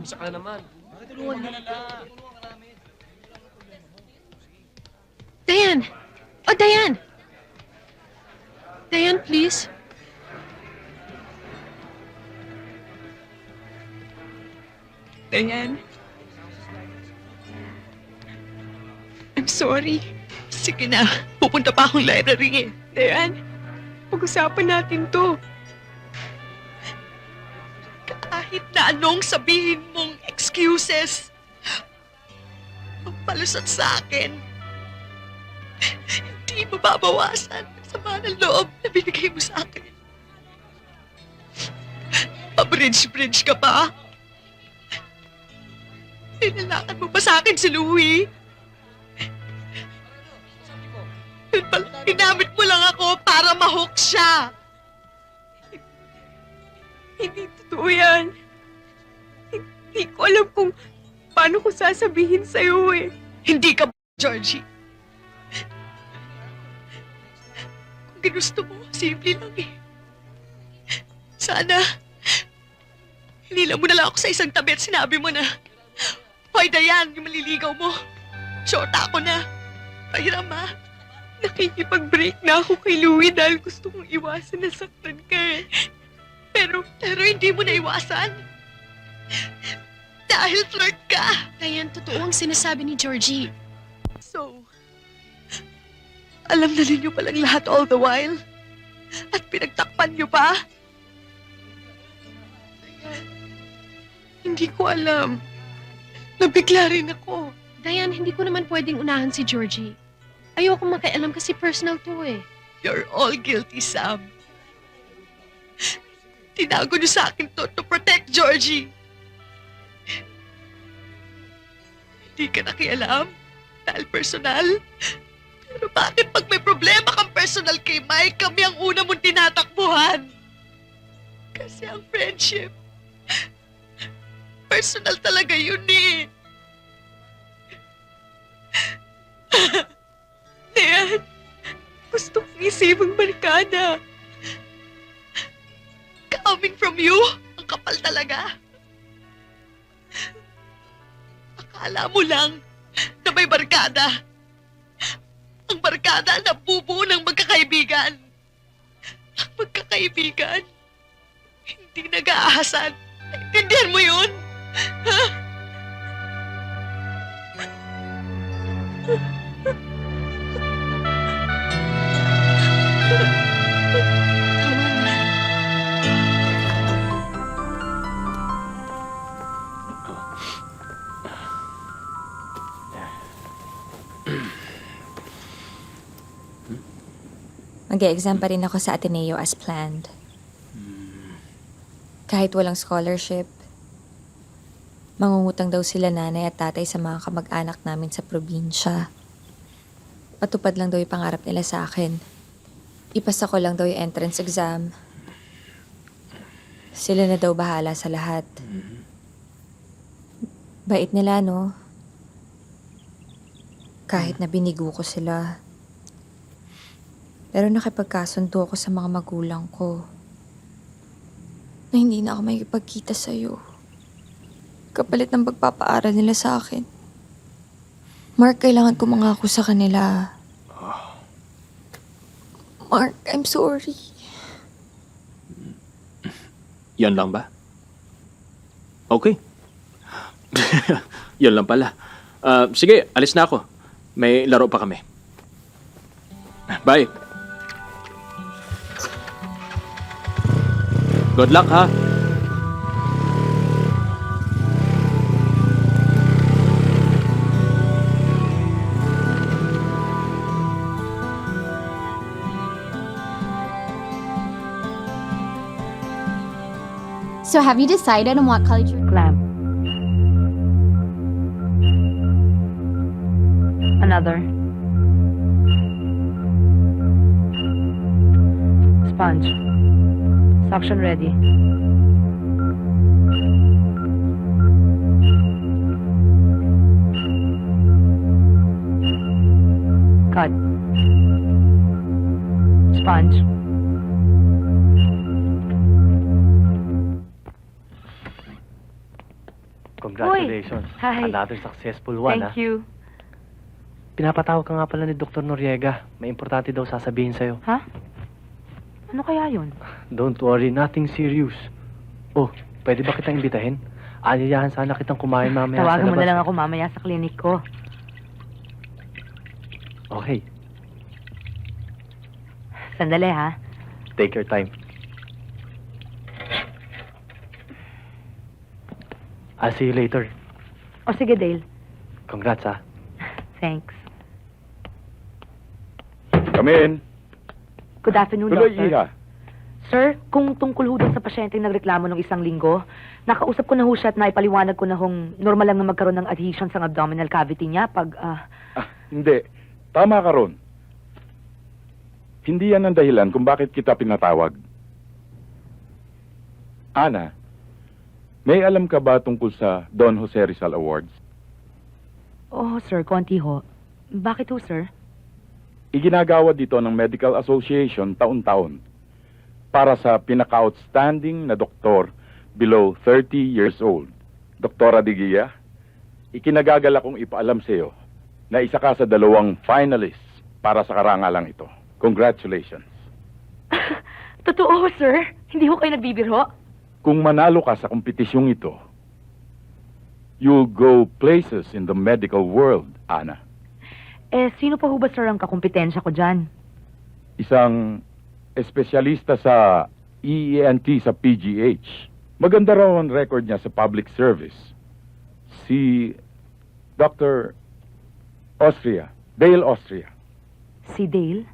Isa ka na naman. Tulungan mo na. Diane! Oh, Diane! Diane, please. Diane? I'm sorry. Sige na. Pupunta pa akong library eh. Diane, pag-usapan natin to. Kahit na anong sabihin mong excuses, palusot sa akin. Hindi mababawasan ang sama ng loob na binigay mo sa akin. Pa-bridge-bridge ka pa. Nilalakad mo pa sa akin si Louie. Yun pala, ginamit mo lang ako para ma-hook siya. Hindi totoo yan. Hindi ko alam kung paano ko sasabihin sa'yo eh. Hindi ka Georgie. Kung ginusto mo, simple lang eh. Sana, hinila mo na lang ako sa isang tabi at sinabi mo na, Hoy, Dayan, yung maliligaw mo. Shorta ako na. Pahiram ha. Nakikipag-break na ako kay Louie dahil gusto kong iwasan na saktan ka eh. Pero hindi mo naiwasan. Dahil flirt ka. Dayan, totoo ang sinasabi ni Georgie. So, alam na ninyo palang lahat all the while? At pinagtakpan niyo pa? Hindi ko alam. Nabigla rin ako. Dayan, hindi ko naman pwedeng unahan si Georgie. Ayoko makialam kasi personal to eh. You're all guilty, Sam. Tinago niyo sa akin to protect Georgie. Hindi ka nakialam dahil personal. Pero bakit pag may problema kang personal kay Mike, kami ang una mong tinatakbuhan? Kasi ang friendship, personal talaga yun eh. Ayan, gusto kong isipang barkada. Coming from you, ang kapal talaga. Akala mo lang na may barkada. Ang barkada na bubuo ng magkakaibigan. Ang magkakaibigan, hindi nag-aahasan. Naintindihan mo yun? Ha? Tama na. Mag-e-exam pa rin ako sa Ateneo as planned. Kahit walang scholarship, mangungutang daw sila nanay at tatay sa mga kamag-anak namin sa probinsya. Patupad lang daw yung pangarap nila sa akin. Ipasa ko lang daw yung entrance exam. Sila na daw bahala sa lahat. Bait nila, no? Kahit na binigo ko sila. Pero nakipagkasundo ako sa mga magulang ko na hindi na ako makikipagkita sa'yo. Kapalit ng pagpapaaral nila sa akin. Mark, kailangan ko mangako sa kanila. Mark, I'm sorry. Yan lang ba? Okay. Yan lang pala. Sige, alis na ako. May laro pa kami. Bye. Good luck, ha? So have you decided on what college you're Clam. Another. Sponge. Suction ready. Cut. Sponge. Congratulations. Hi. Another successful one, Thank you. Pinapatawag ka nga pala ni Dr. Noriega. May importante daw sasabihin sa'yo. Ha? Ano kaya yun? Don't worry, nothing serious. Oh, pwede ba kitang imbitahin? Aanyayahan sana kitang kumain mamaya sa Tawagan mo labas. na lang ako mamaya sa klinik ko. Okay, Sandali ha. take your time. I'll see you later. O sige, Dale. Congrats, ha. Thanks. Come in. Good afternoon, Tuloy, Doctor. Iha. Sir, kung tungkol ho dun sa pasyente nagreklamo nung isang linggo, nakausap ko na ho siya at naipaliwanag ko na hong normal lang na magkaroon ng adhesion sa abdominal cavity niya pag, Hindi. Tama ka ron. Hindi yan ang dahilan kung bakit kita pinatawag. Ana, may alam ka ba tungkol sa Don Jose Rizal Awards? Oh, sir, konti ho. Bakit ho, sir? Iginagawa dito ng Medical Association taon-taon para sa pinaka-outstanding na doktor below 30 years old. Doktora Digia, ikinagagala kong ipaalam sa iyo na isa ka sa 2 finalists para sa karangalang ito. Congratulations. Totoo, sir. Hindi ho kayo nagbibiro. Kung manalo ka sa kompetisyong ito, you'll go places in the medical world, Ana. Eh, sino pa ho ba, sir, ang kakumpetensya ko dyan? Isang espesyalista sa EENT sa PGH. Maganda raw ang record niya sa public service. Si Dr. Austria, Dale Austria. Si Dale?